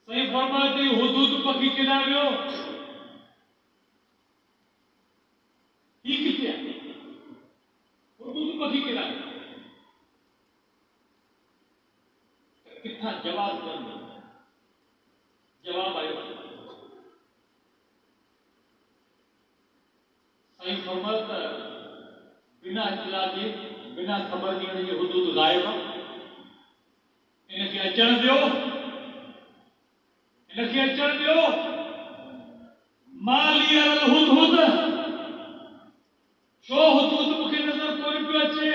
सही फरमाते हुदूद पकी केॾा वियो ही किथे आहे हुदूद पकी केॾा वियो किथां जवाब कंदो जवाब आयो सही फरमाता बिना इत्तला के बिना खबर ॾियण जे हुदूद गायब इनखे अचण दियो इनखे अचण दियो मालियल हुदूद छो हुदूद मूंखे नज़र कोन पियो अचे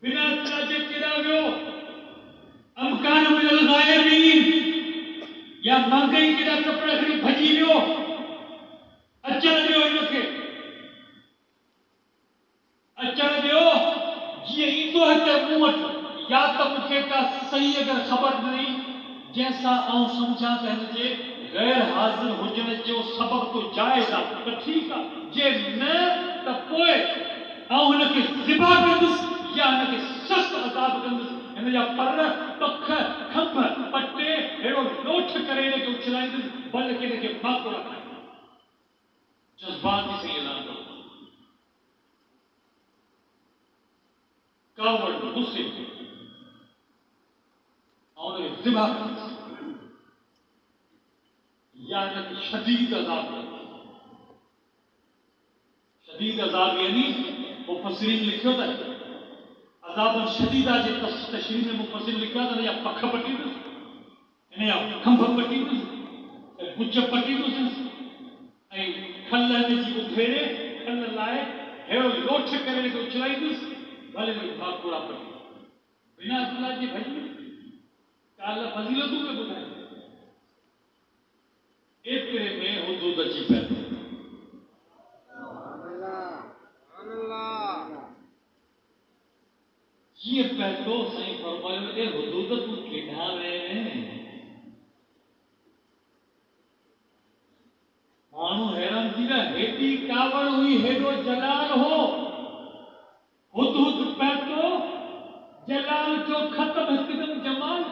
बिना इत्तला जे केॾा वियो अमकान मिनल गायबीन या मांगई केॾा कपिड़ा खणी भॼी वियो अचण दियो इनखे अचण दियो जीअं ईंदो हिते मूं वटि या त मूंखे का सही अगरि ख़बर ॾिनी जंहिंसां आउं सम्झां त हिनजे गैर हाज़िर हुजण जो सबबु तो जाइज़ आहे त ठीकु आहे जे न त पोइ आउं हिनखे ज़िबा कंदुसि या हिनखे सख़्तु अज़ाब कंदुसि हिन जा पर पख खंभ पटे अहिड़ो लोठ करे हिनखे उछलाईंदुसि बल्कि हिनखे माको रखाईंदुसि जज़्बात जी सही ऐलान करो कावड़ गुस्से और ज़िबा या इनखे शदीद अज़ाब शदीद अज़ाब यानी मुफ़स्सिरीन लिखियो था अज़ाबन शदीदा जे तशरीह में मुफ़स्सिरीन लिखियो था या पख पटींदुसि हिन जा खंभ पटींदुसि ऐं गुच पटींदुसि ऐं खल हिनजी उधेड़े खल लाइ अहिड़ो लोठ करे हिनखे उछलाईंदुसि भले माकोड़ा पटी बिना इत्तला जे भॼी काल फज़ीलतूं में ॿुधाई एतिरे में हुदूद अची पिया कीअं पियो साईं फरमायो ए हुदूद तूं केॾां वएं माण्हू हैरान थी विया हेॾी कावड़ हुई हेॾो जलाल हो हुदूद पियो जलाल जो ख़त्म हिकदमि जमाल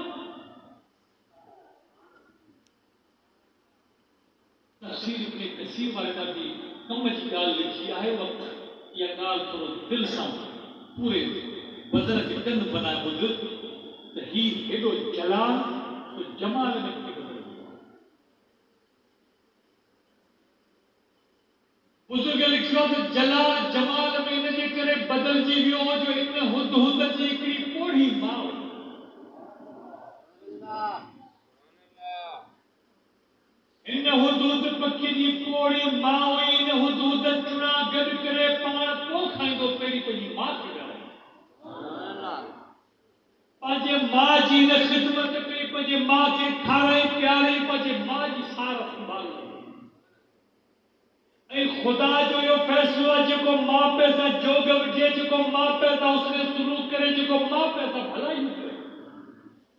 तफ़सीर इब्न कसीर वारे ॾाढी कम जी ॻाल्हि लिखी आहे वक़्तु इहा ॻाल्हि थोरो दिलि सां पूरे बदन खे कन बनाए ॿुध त हीउ हेॾो जलाल तो जमाल में बुजुर्ग लिखियो त जलाल जमाल में इनजे करे बदलजी वियो जो इन हुदूद जी हिकिड़ी पोढ़ी माउ इन हुदूद पखी जी पोड़ी मां हुई इन हुदूद चुणा गॾु करे पाण पोइ खाईंदो पहिरीं पंहिंजी माउ खे पंहिंजे माउ जी न ख़िदमत कई पंहिंजे माउ खे खाराई प्यारई पंहिंजे माउ जी सार संभाली ऐं ख़ुदा जो इहो फ़ैसिलो आहे जेको माउ पीउ सां जोग विझे जेको माउ पीउ सां उसने सुलूक करे जेको माउ पीउ सां भलाई करे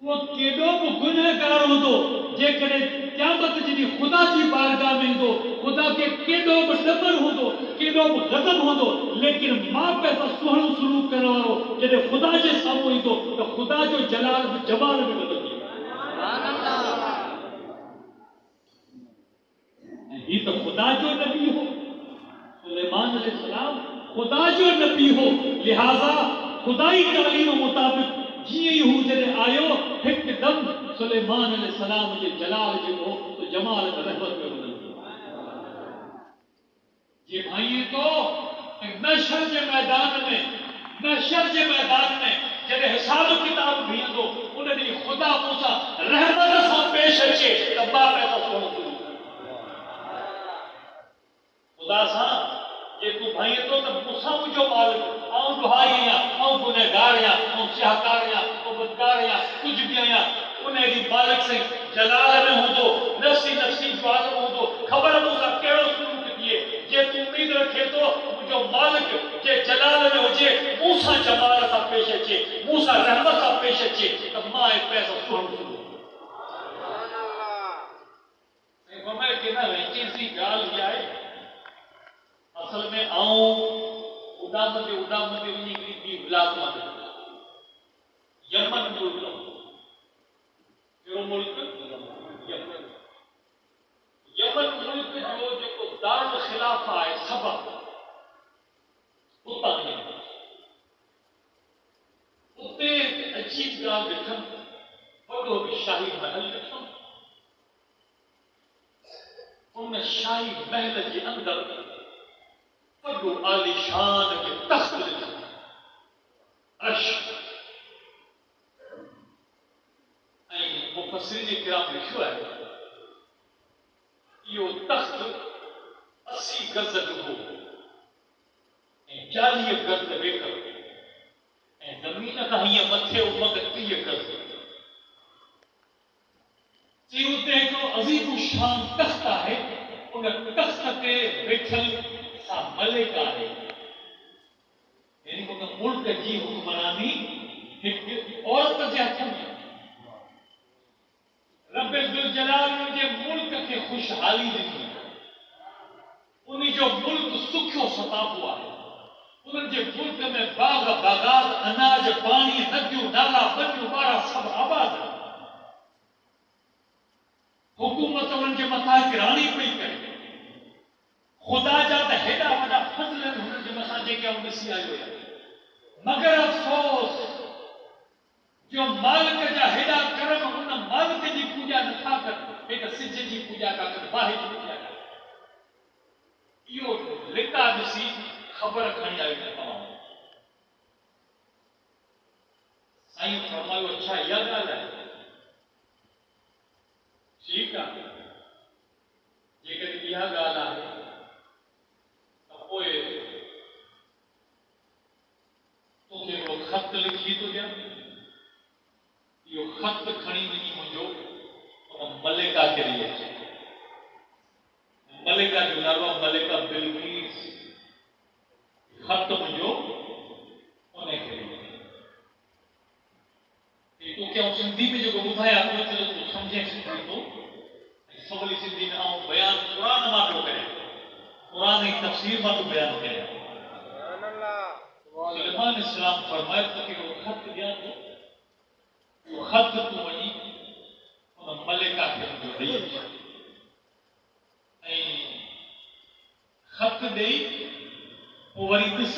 वो केॾो बि गुनहगार हूंदो जेकॾहिं क़यामत जॾहिं ख़ुदा जी बारगाह में ईंदो ख़ुदा खे केॾो बि ॾमन हूंदो केॾो बि ग़ज़ब हूंदो लेकिन माउ पीउ सां सुहिणो सलूक करण वारो जॾहिं ख़ुदा जे साम्हूं ईंदो त ख़ुदा जो जलाल बि जमाल में बदिलजी ऐं हीउ त ख़ुदा जो नबी हो सुलेमान अलैहिस्सलाम ख़ुदा जो नबी हो लिहाज़ा ख़ुदाई तालीम मुताबिक़ जीअं ई हू जॾहिं आयो हिकदमि सुलेमान अलैहिस्सलाम जे जलाल जेको तो जमाल में रहमत में बदिलजी ये भाई तो नशर जे मैदान में जॾहिं हिसाब किताब बीहंदो उन ॾींहुं ख़ुदा मूंसां रहमत सां पेश अचे त मां पैसा सोन ख़ुदा सां जे तूं भाई तो त मूंसां मुंहिंजो मालिक आउं दुहाई आहियां आउं गुनहगार आहियां आउं शाहकार आहियां आउं बदकार आहियां कुझु बि आहियां उन ॾींहुं मालिक साईं जलाल में हूंदो नफ़्सी स्वाल में हूंदो ख़बर मूंसां कहिड़ो सलूक थिए जे तूं उम्मीद रखे थो मुंहिंजो मालिक जे जलाल में हुजे मूंसां जमाल सां पेश अचे मूंसां रहमत सां पेश अचे त मां ऐं पैसो सुहिणो ऐं फरमाए कि न वेंचेसी ॻाल्हि इहा आहे असल में उॾाम ते वञी हिकिड़ी ॿी मुलाज़मत यमन मुल्क कहिड़ो मुल्क? यमन। यमन मुल्क जो जेको दारुल खिलाफा आहे सबब उतां उते अजीब ॻाल्हि ॾिठमि, वॾो शाही महल ॾिठमि। उन शाही महल जे अंदरि वॾो आलीशान जो तख़्त ॾिठमि, अर्श। ऐं मुफ़स्सिरीन किराम लिखियो आहे इहो तख़्त 80 गज़ जो हो ऐं 40 गज़ वेकर ऐं ज़मीन खां हीअं मथे उमक 30 गज़। जी उते हिकिड़ो अज़ीम शान तख़्त आहे, उन तख़्त ते वेठल सा मलिक आहे, यानी उन मुल्क जी हुक्मरानी हिकु औरत जे हथ में। रब ज़ुल जलाल जे मुल्क खे खुशहाली ॾिनी, उन जो मुल्क सुखियो सताबो आहे। उन जे मुल्क में बाग बागात, अनाज, पानी, नदियूं, नाला, बनियूं, वारा सभु आबाद। हुकूमत उन जे मथां गिराणी पई करे। खुदा जा त हेॾा वॾा फज़ल आहिनि हुन जे मथां जेके आऊं ॾिसी आयो आहियां, मगर अफ़सोस जो मालिक जा हेॾा करम उन मालिक जी पूॼा नथा कनि, हिक सिज जी पूॼा था कनि, बाहि जी पूॼा था कनि। इहो लिका ॾिसी ख़बर खणी आयो आहियां तव्हां। साईं फरमायो, अच्छा इहा ॻाल्हि आहे, ठीकु आहे। जेकॾहिं इहा ॻाल्हि आहे त पोइ तोखे हिकिड़ो ख़त लिखी थो ॾियां। इहो ख़त खणी वञी मुंहिंजो उन मलिका खे ॾेई अचे। मलिका जो नालो मलिका बिल्कीस। ख़त मुंहिंजो उनखे ॾेई। तोखे आऊं सिंधी में जेको ॿुधायां थो त तूं सम्झे सिंधी थो, ऐं सवली सिंधी में आऊं बयानु क़ुरान मां पियो करियां, क़ुरान जी तफ़सीर मां थो बयानु करियां। सुलेमान इस्लाम फरमायो तोखे हिकिड़ो ख़त ॾियां थो, उहो ख़त तूं वञी उन मलिका खे मुंहिंजो ॾेई अच। ऐं ख़त ॾेई पोइ वरी ॾिस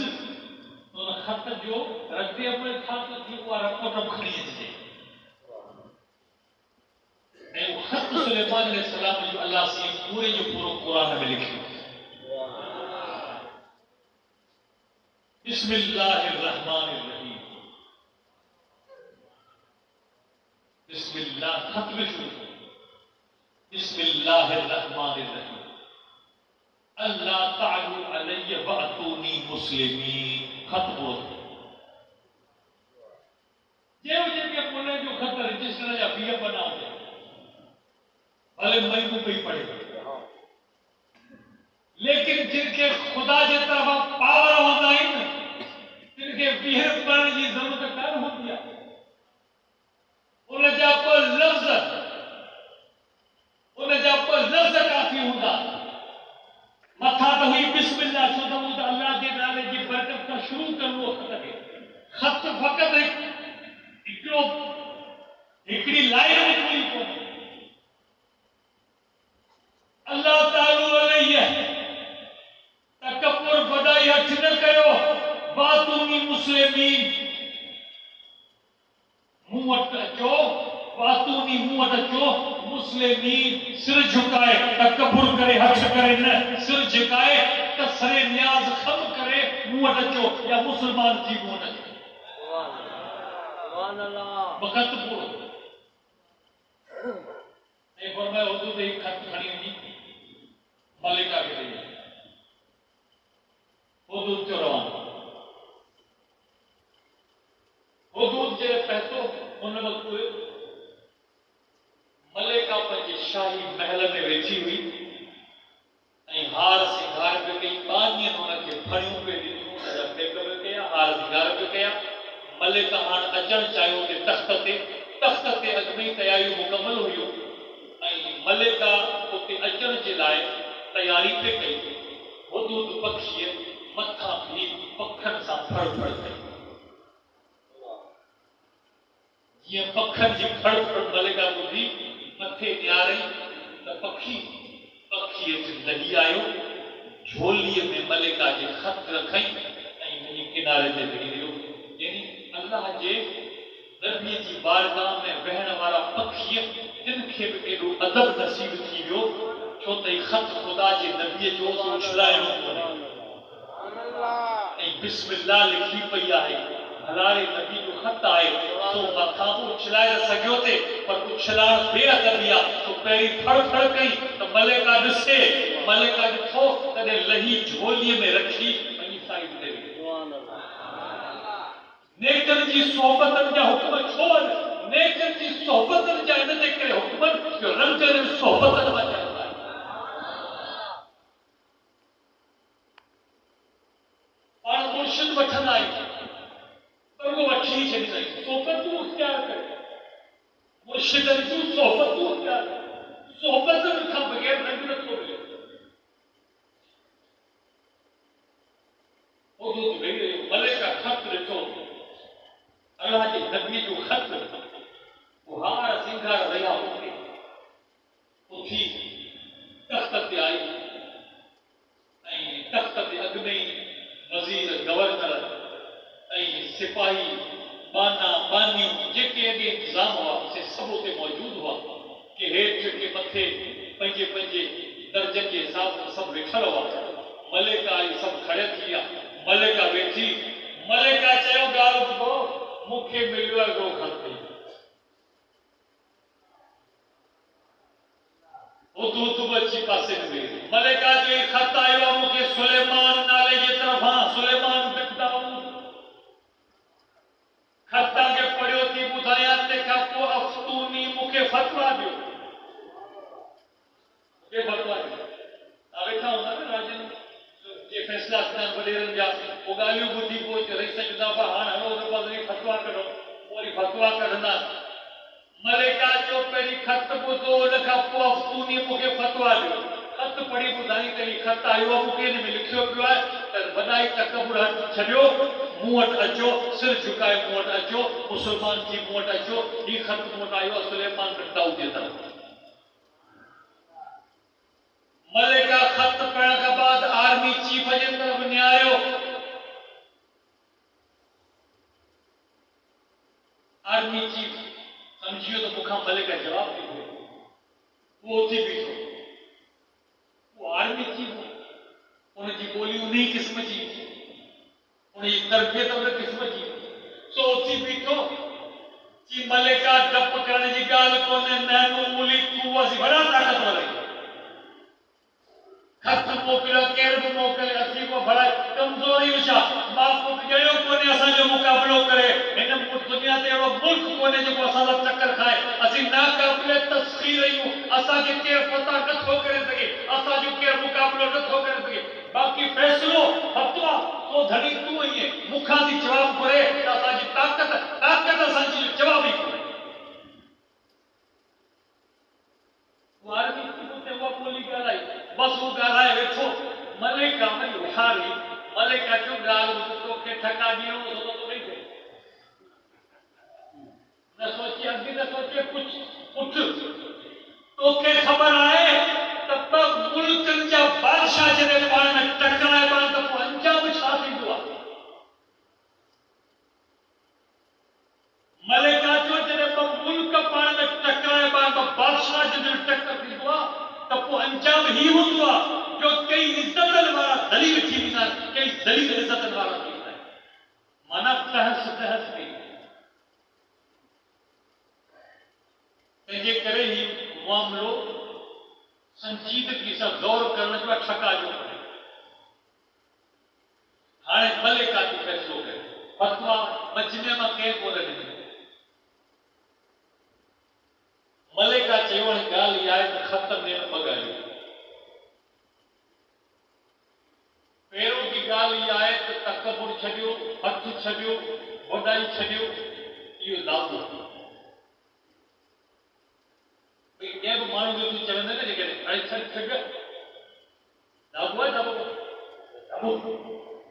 उन ख़त जो रद्द अमल छा थो थी, उहा रिपोर्ट खणी अचिजे। ऐं उहो ख़त सुलेमान अलैहिस्सलाम जो अल्लाह साईं पूरे जो पूरो क़ुरान में लिखियो। बिस्मिल्लाहिर रहमानिर रहीम। बिस्मिल्लाह ख़त में शुरू हो, बिस्मिल्लाहिर रहमानिर रहीम। अल्लाह तालू अलैहि वअतूनी मुस्लिमीन। ख़त बोल जे बोले जो ख़त रजिस्टर या 20 पन्ना हुजे, भले मई को कोई पढ़े, लेकिन जिनके खुदा जे तरफ़ पावर होंदा आहिनि तिनखे 20 पढ़ण जी ज़रूरत कान हूंदी आहे। उन जा पर लफ़्ज़ काफ़ी हूंदा। मथा त हुई बिस्मिल्लाह, छो त उहो अल्लाह जे नाले जी बरकत सां शुरू करिणो ख़त खे। ख़त फ़क़ति हिकिड़ी लाइन में पूरी कोन्हे। अल्लाह तालू अलैहि तकब्बुर वॾाई हथ न कयो, वातूनी मुस्लिमीन। मूं वटि अचो, वातूनी मूं वटि अचो मुस्लिमीन, सिर झुकाए, तकब्बुर करे हथ करे न, सिर झुकाए त सरे न्याज़ खम करे मूं वटि अचो, या मुस्लमान थी मूं वटि अचो। सुभान अल्लाह। वक़्त पूरो ऐं फरमायो हुदूद ही ख़त खणी वञी मलिका खे ॾेई। हुदूद जो रवानो। हुदूद जे पहुतो उन वक़्तु मलिका पंहिंजे शाही महल में वेठी हुई ऐं हार सिंगार पियो कई। 5 ॾींहं हुनखे फड़ियूं पियो ॾिनियूं, हुनजा पेक पियो कया, हार सिंगार पियो कया। मलिका हाणे अचणु चाहियो ते तख़्त ते अॻु में तयारियूं मुकमल हुयूं ऐं मलिका उते अचण जे लाइ तयारी पे कई। हुदूद पखीअ मथां भी पखनि सां फड़ कई। जीअं पखनि जी फड़ मलिका ॿुधी मथे न्यारई त पखी अची लही आयो झोलीअ में मलिका जे ख़त रखई ऐं वञी किनारे ते वेही रहियो। यानी अल्लाह जे नबीअ जी बारगाह में बहण वारा पखी तिन खे बि एॾो अदब नसीब थी वियो छो त ही ख़त ख़ुदा जे नबीअ जो उछलाइणो कोन्हे ऐं बिस्मिल्लाह लिखी पई आहे। हलारे नबी जो ख़त आहे सो मथां उछलाए न सघियो थे पर उछलाइण बेअदबी आहे। तो पहिरीं फड़ फड़ कई त मलिका ॾिसे मलिका ॾिठो तॾहिं लही झोलीअ में रखी वञी साइड ते नेकनि जी सोहबतनि जा हुक्म छो आहिनि? नेकनि जी सोहबतनि जा इन जे करे हुक्म जो रंगनि सोहबतनि मां चवंदा आहिनि। पाण मुर्शिद वठंदा आहियूं पर वो वठी ही छॾींदा आहियूं। सोहबतूं इख्तियार करे मुर्शिदनि जूं सोहबतूं इख्तियार करे सोहबतनि खां बग़ैर रंग नथो मिले। मलिका ख़त ॾिठो अल्लाह जे नबी जो ख़त हार सिंगार रहिया उठे उथी तख़्त ते आई ऐं तख़्त ते अॻु में ई वज़ीर गवर्नर ऐं सिपाही बाना बानियूं जेके अॻे इंतज़ाम हुआ से सभु उते मौजूदु हुआ के हेठि के मथे पंहिंजे पंहिंजे दर्जनि जे हिसाब सां सभु वेठल हुआ। मलिका आई सभु खड़े थी विया। मलिका वेठी मलिका चयो ॻाल्हि ॿुधो मूंखे मिलियो आहे हिकिड़ो ख़त हुदूद अची पासे में वेही मलिका जो ख़त आयो आहे मूंखे सुलेमान नाले जे तरफ़ां सुलेमान बिन दाऊद ख़त खे पढ़ियो थी ॿुधायां तंहिंखां पोइ अफ़्तूनी मूंखे फतवा ॾियो। मूंखे फतवा ॾियो तव्हां वेठा हूंदा न राजन जे फैसला थियनि वॾेरनि जा पोइ ॻाल्हियूं ॿुधी पोइ रही सघंदा पर हाणे हलो हुन पासे वरी फतवा कढो वरी फतवा कढंदा। मलिका जो पहिरीं ख़त ॿुधो हुन खां पोइ अफ़्तूनी मूंखे फतवा ॾियो। ख़त पढ़ी ॿुधाई त हीउ ख़त आयो आहे मूंखे हिन में लिखियो पियो आहे त वॾाई तकबुर हटि छॾियो मूं वटि अचो सिर झुकाए मूं वटि अचो मुस्लमान थी मूं वटि अचो हीउ ख़त मूं वटि आयो आहे सुलेमान बिन दाऊद जे तरफ़। मलिका ख़त पढ़ण खां बाद आर्मी चीफ जे तरफ़ निहारियो। आर्मी चीफ समझी वियो त मूंखां मलिका जवाब थी घुरे वो उथी बीठो। वो आर्मी चीफ उनजी ॿोली उन ई क़िस्म जी उनजी तरबियत उन क़िस्म जी सो उथी बीठो कि मलिका डप करण जी ॻाल्हि कोन्हे नैनो मुलिक असीं वॾा ताक़तवर आहियूं। ख़त मोकिलियो केर बि मोकिले असीं को भला कमज़ोरी छा मां पुट ॼणियो कोन्हे असांजो मुक़ाबिलो करे हिन दुनिया ते अहिड़ो मुल्क कोन्हे जेको असां सां टकर खाए असीं नाक़ाबिले तस्ख़ीर आहियूं असांखे केरु फतह नथो करे सघे असांजो केरु मुक़ाबिलो नथो करे सघे बाक़ी फ़ैसिलो फतवा सो धणी तूं आहीं मूंखां थी जवाब घुरे त असांजी ताक़त असांजी जवाब ई कोन्हे। बस वो ॻाल्हाए वेठो मलिका वरी उथारी मलिका जो ॻाल्हि तोखे ठका ॾियणो थो तो नहीं न सोचे अॻे न सोचे कुछ उठ तोखे ख़बर आहे त मुल्कनि जा बादशाह जॾहिं पाण में टकराइबा त पोइ अंजाम छा थींदो आहे। मलिका जो जॾहिं मुल्क पाण में टकराइबा त बादशाह जॾहिं टकर थींदो आहे त पोइ अंजाम ही हूंदो आहे जो कई इज़तनि वारा दलील थी वेंदा आहिनि कई दलील इज़तनि वारा थी वेंदा आहिनि माना तहस तहस में तंहिंजे करे ही मामिलो संजीदगी सां गौर करण जो ठका जो हाणे मलिका जो फ़ैसिलो करे फतवा मजमे मां कंहिं कोन ॾिनी। मलिका चयो हाणे ॻाल्हि इहा आहे त ख़त में ॿ पहिरों की ॻाल्हि इहा आहे त तकबुर छॾियो हथ छॾियो वॾाई छॾियो इहो दाबो भई कंहिं बि माण्हू जो तूं चवंदे न जेकॾहिं हाणे छॾ दाबो आहे दाबो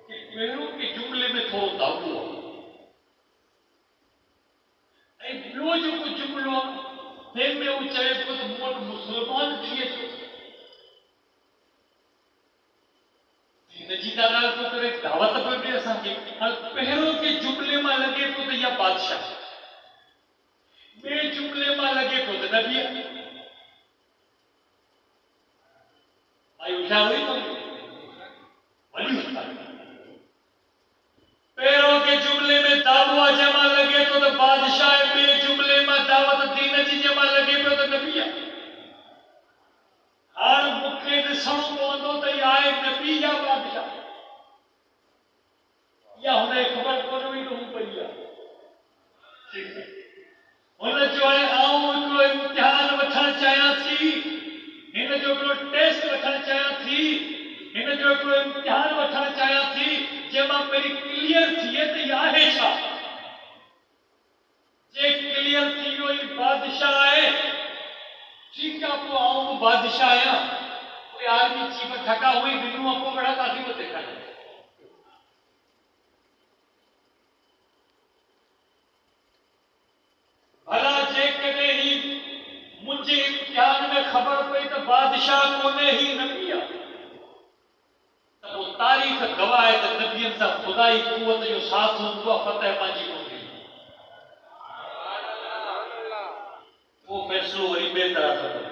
पहिरों के जुमिले में थोरो दाबो आहे ऐं ॿियो जेको जुमिलो आहे तंहिं में हू चए पियो त मूं वटि मुस्लमान थी अचो। हिनजी त ॻाल्हि पियो करे, दावत पियो ॾिए असांखे। पहिरियों के जुमिले मां लॻे पियो त इहा बादशाह, ॿिए जुमिले मां लॻे पियो त नबी। भाई होशियार हुई कोन, वॾी होशियार। पहिरियों के जुमिले में दावा जमा लॻे थो त बादशाह, ॿिए जुमिले मां दावत दीन जी जमा लॻे पियो त नबी आहे। हाणे मूंखे ॾिसणो पवंदो त इहा आहे नबी या बादशाह। इहा हुनखे ख़बर कोन हुई त हू पई आहे। हुन चयो हाणे आऊं हिकिड़ो इम्तिहान वठणु चाहियां थी, हिन जो हिकिड़ो टेस्ट वठणु चाहियां थी, हिन जो हिकिड़ो इम्तिहान वठणु चाहियां थी, जंहिंमां पहिरीं क्लियर थिए त इहा आहे छा। जे क्लियर थी वियो ही बादशाह आहे, ठीकु आहे, पोइ आऊं बि बादशाह आहियां। कोई आर्मी चीफ ठका हुई ॾिनो आहे, पोइ वड़ा काफ़ी मथे खणे। भला जेकॾहिं ही मुंहिंजे इम्तिहान में ख़बर पई त बादशाह कोन्हे, ही नबी आहे, त पोइ तारीख़ गवाह आहे त नबियनि सां ख़ुदाई कुवत जो साथ हूंदो आहे, फतह पंहिंजी कोन्हे। वो फैसलो वरी ॿिए तरह सां कयो।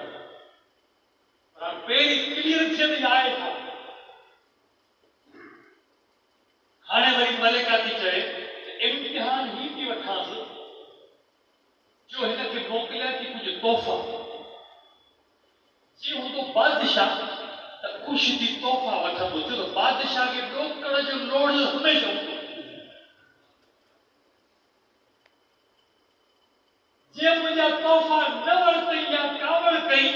पर पहिरीं क्लियर थिए त आहे छा। हाणे वरी मलिका थी चए इम्तिहान ही थी वठांसि, जो हिनखे मोकिलिया थी कुझु तोहफ़ा। जी हूंदो बादशाह त ख़ुशि थी तोहफ़ा वठंदो, छो त बादशाह खे रोकण जो लोड़ हमेशह हूंदो। जे मुंहिंजा तोहफ़ा न वरितई या कावड़ कई,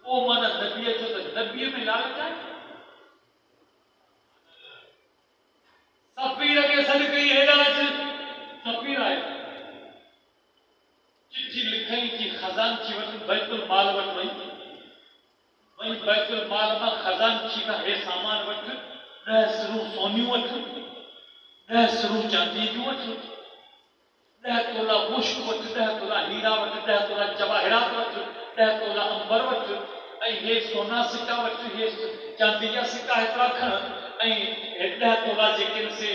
पोइ माना नबीअ जो त नबीअ में लालच आहे। सफ़ीर खे सॾु कई, हेॾा अच। सफ़ीर आहे, चिठी लिखई कि खज़ानची वटि बैतुल माल वटि वई बैतुल माल मां खज़ानची खां हे सामान वटि, 10 सिरूं सोनियूं वठि, 10 सिरूं चांदी जूं वठि, 10 तोला मुश्क वठि, 10 तोला हीरा वठि, 10 तोला जवाहिरात वठि, 10 तोला अंबर वठि, ऐं हे सोना सिक्का वठि, हे चांदी जा सिक्का हेतिरा खण, ऐं 10 तोला जेके से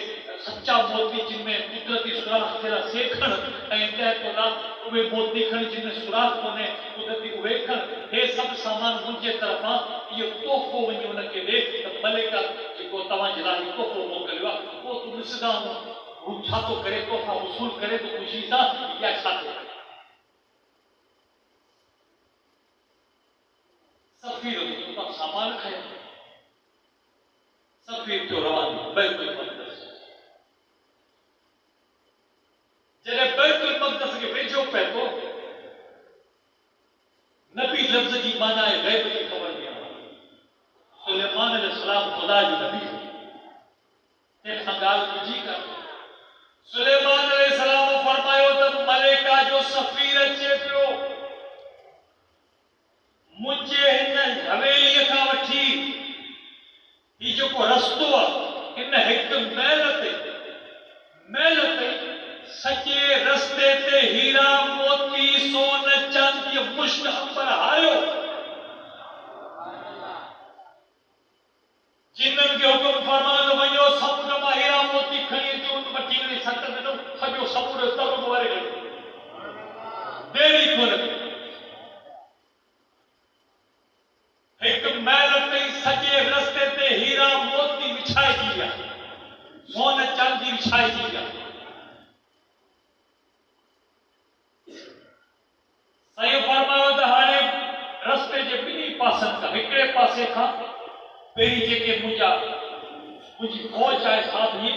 सच्चा मोती जिनमें कुदरती सुराख थियल से खण, ऐं 10 तोला उहे मोती खण जिनमें सुराख कोन्हे, कुदरती उहे खण। हे सभु सामान मुंहिंजे तरफ़ां इहो तोहफ़ो वञी हुनखे ॾे त मलिका जेको तव्हांजे लाइ तोहफ़ो मोकिलियो आहे, पोइ तूं ॾिसंदा हू छा थो करे, तोहफ़ा वसूल करे थो ख़ुशी सां या छा थो करे। सफ़ीर उतां सामान खयो, सफ़ीर थियो रवानो बैतुल मक़दस। जॾहिं बैतुल मक़दस खे वेझो पए थो, नबी लफ़्ज़ जी माना आहे ग़ैब जी ख़बर ॾियण वारो। सुलेमान अलैहिस्सलाम ख़ुदा जो नबी हो। तंहिंखां ॻाल्हि ॿुधी कर, सुलेमान अलैहिस्सलाम फरमायो त मलिका जो सफ़ीर अचे पियो, मुंहिंजे हिन हवेलीअ खां वठी ही जेको रस्तो आहे, हिन हिकु मैल ते सॼे रस्ते ते हीरा मोती सोन चांदी मुश्क अंबर हारियो। जिन्हनि खे हुकुम फरमायो वञो समुंड मां हीरा मोती खणी अचो, वठी करे सत ॾिनो, सॼो समुंड तरुण वारे खणी देरी कोन। हिकु मैल ते सॼे रस्ते ते हीरा मोती विछाइजी विया, सोन चांदी विछाइजी विया। साईं फरमायो त हाणे रस्ते जे ॿिन्ही पासनि खां, हिकिड़े पासे खां पहिरीं जेके मुंहिंजी फौज आहे साधवी,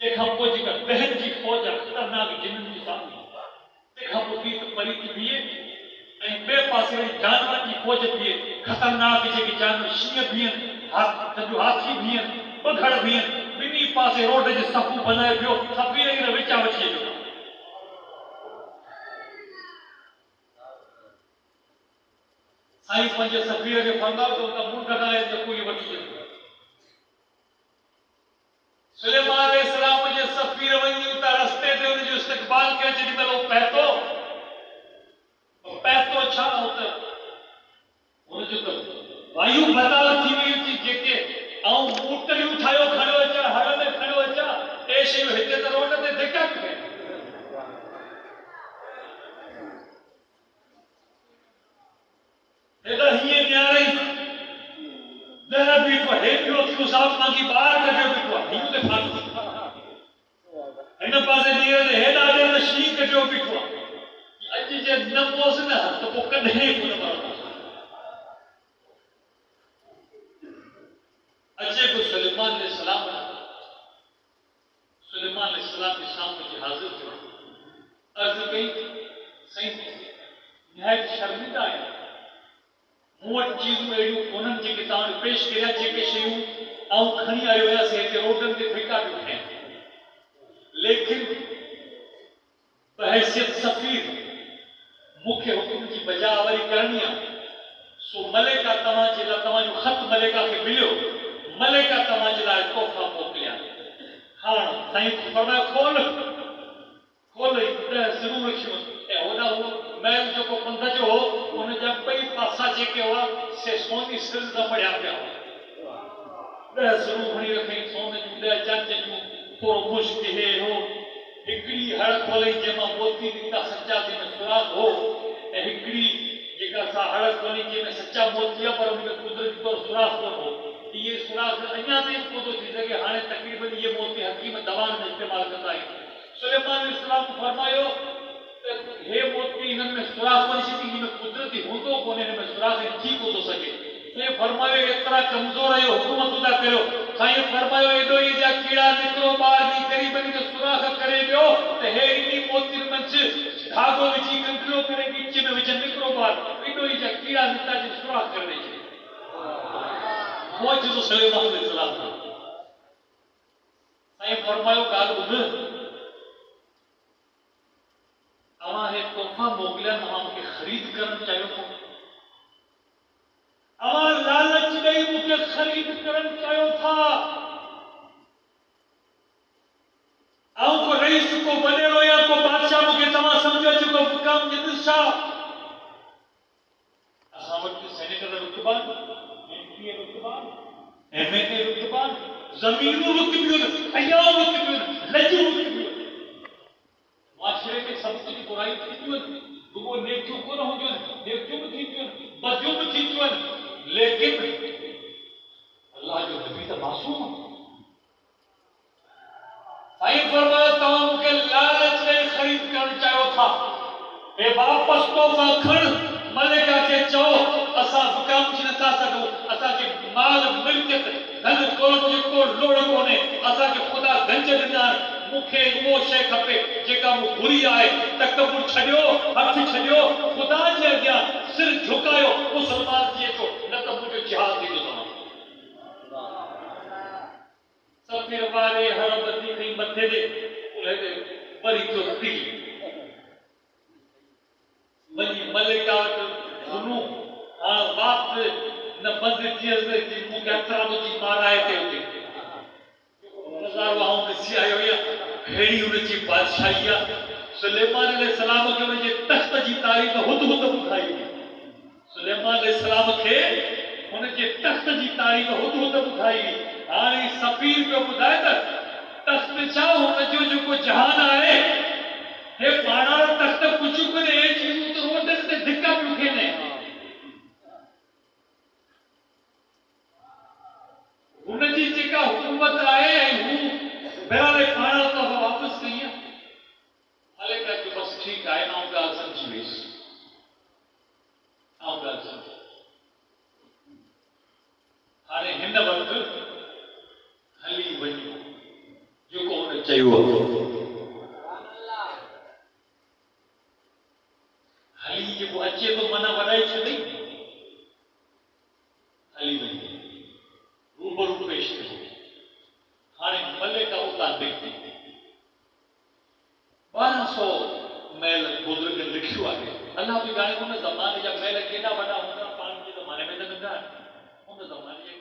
तंहिंखां पोइ जेका बहन जी फौज आहे ख़तरनाक जिन्हनि जी साधवी, तंहिंखां पोइ ॿी त परी थी बीहे, ऐं ॿिए पासे वरी जानवरनि जी फौज बीहे, ख़तरनाक जेके जानवर शींहं बीहनि, सॼो हाथी बीहनि, बघड़ बीहनि, ॿिन्ही पासे रोड जे सफ़ू बनाए पियो। सफ़ीर खे विचा वठी अचो। साईं पंहिंजे सफ़ीर खे फरमायो त मुंड खां जेको इहो वठी अचो। सुलेमान अलैहिस्सलाम जे सफ़ीर वञी उतां रस्ते ते हुनजो इस्तक़बाल कयो। जेॾी महिल उहो पए थो, छा होता उन जो तो वायु बदल थी वई थी जेके ऐं मूर्ति उठायो खणो अचा हर में खणो अचा ए शयूं हिते त रोड ते धिका कयो हेॾा हीअं न्यारे दर बीठो हे पियो थियो साहब मांगी ॿार कढियो बीठो आहे हीअं त खाधो हिन पासे ॾींहं ते हेॾा ॾे त शींहुं कढियो बीठो आहे अॼु जे न पोस न त पोइ कॾहिं कोन मरंदो अचे को सुलेमान अलैहिस्सलाम के सामने जी हाजिर थियो अर्ज़ कई साईं निहायत शर्मिंदा आहियां मूं वटि चीज़ूं अहिड़ियूं कोन्हनि जेके तव्हां वटि पेश करिया जेके शयूं आउं खणी आयो हुयासीं हिते रोडनि ते धिका पियो खाइनि लेकिन बहैसियत सफ़ीर मूंखे हुकुम जी बजावरी करणी आहे सो मलेका तव्हांजे लाइ तव्हांजो ख़त मलेका खे मिलियो मलेका तव्हांजे लाइ तोहफ़ा मोकिलिया हाणे साईं फरमायो खोल ज़रूरु रखियो ऐं होॾा उहो महल जेको पंध जो हो उन जा ॿई पासा जेके हुआ से सोनी सिर रमड़िया पिया हुआ 10 ज़रूरु खणी रखई सोन जूं 10 चांच जूं थोरो मुश्क हे हो हिकिड़ी हड़ खोलई जंहिंमां मोती निकिता सचा जंहिंमें सुराग हो ऐं हिकिड़ी जेका असां हड़ खोली जंहिंमें सचा मोती आहे पर उनमें कुदरती तौरु सुराग कोन हो ये सुराग अञा ताईं कोन थी सघे हाणे तक़रीबन इहे मोती हकीम दवाउनि में इस्तेमालु कंदा आहिनि सुलेमान अलैहिस्सलाम फरमायो त हे मोती हिननि में सुराग कोन थी हिन में कुदरती हूंदो कोन्हे हिन में सुराग थी कोन थो सघे साईं फरमायो एतिरा कमज़ोर आहियो हुकूमत था कयो साईं फरमायो एॾो ई जा कीड़ा निकिरो ॿार बि क़रीबन खे सुराग करे ॾियो त हे इन मोतियुनि मंझि धागो विझी कंकड़ो करे विच में विझ निकिरो ॿार एॾो ई जा कीड़ा निकिता जो सुराग करे ॾेई मोजिज़ो सुलेमान अलैहिस्सलाम साईं फरमायो ॻाल्हि ॿुध अवां हे तोहफ़ा मोकिलिया अवां मूंखे ख़रीद करणु चाहियो था अवां लालच ॾेई मूंखे ख़रीद करणु चाहियो था ऐं को रईस को वॾेरो या को बादशाह मूंखे तव्हां सम्झो जेको मुक़ाम जित छा असां वटि सेनेटर रुतबा एमपी रुतबा एमएलए रुतबा ज़मीनूं रुतबियूं अयाम रुतबियूं लजूं रुतबियूं माशरे में सब कुछ बुराई थी थियूं रुगो नेकियूं कोन हूंदियूं नेकियूं बि थींदियूं बदियूं बि थींदियूं लेकिन अल्लाह जो नबी त मासूम साईं फरमायो तव्हां मूंखे लालच ॾेई ख़रीद करणु चाहियो था हे वापसि तोहफ़ा खण मलिका खे चओ असां विकामजी नथा सघूं असांखे माल मिल्कियत धन दौलत जेको लोड़ कोन्हे असांखे ख़ुदा गंज ॾिना मूंखे उहो शइ खपे जेका मूं घुरी आहे तकबुर छॾियो हथ छॾियो ख़ुदा जे अॻियां सिर झुकायो मुस्लमान थिए थो न त मुंहिंजो जिहाद थींदो तव्हां सफ़ीर वारे हर बदी खई मथे ते उहे ते वरी थियो थी वञी मलिका वटि सुनो हाणे वापसि न बंदि थियसि कि मूंखे हथराम जी माराए ते हुते नज़ारो आऊं ॾिसी आयो आहियां अहिड़ी हुनजी बादशाही आहे सुलेमान अलैहिस्सलाम खे हुनजे तख़्त जी तारीफ़ हुदहुद ॿुधाई सुलेमान अलैहिस्सलाम खे हुनजे तख़्त जी तारीफ़ हुदहुद ॿुधाई हाणे सफ़ीर पियो ॿुधाए त तख़्त छा हुनजो जेको जहान आहे हे पाण तख़्त कुझु कोन्हे हे चीज़ूं त रोडनि ते धिका पियूं खेनि हुनजी जेका हुकूमत आहे हू बहरहाल पाण तोहफ़ा वापसि कई आहे हले कर बसि ठीकु आहे आउं ॻाल्हि सम्झी वियुसि आउं ॻाल्हि सम्झी हाणे हिन वक़्तु हली वञो जेको हुन चयो हली जेको अचे थो माना वॾाई छॾई हली वञो रूबरू पेश थियो हाणे मलिका उतां निकिती 1200 महल बुज़ुर्ग लिखियो आहे अल्लाह बि ॼाणे उन ज़माने जा महल केॾा वॾा हूंदा पाण जे ज़माने में त नंढा उन ज़माने जा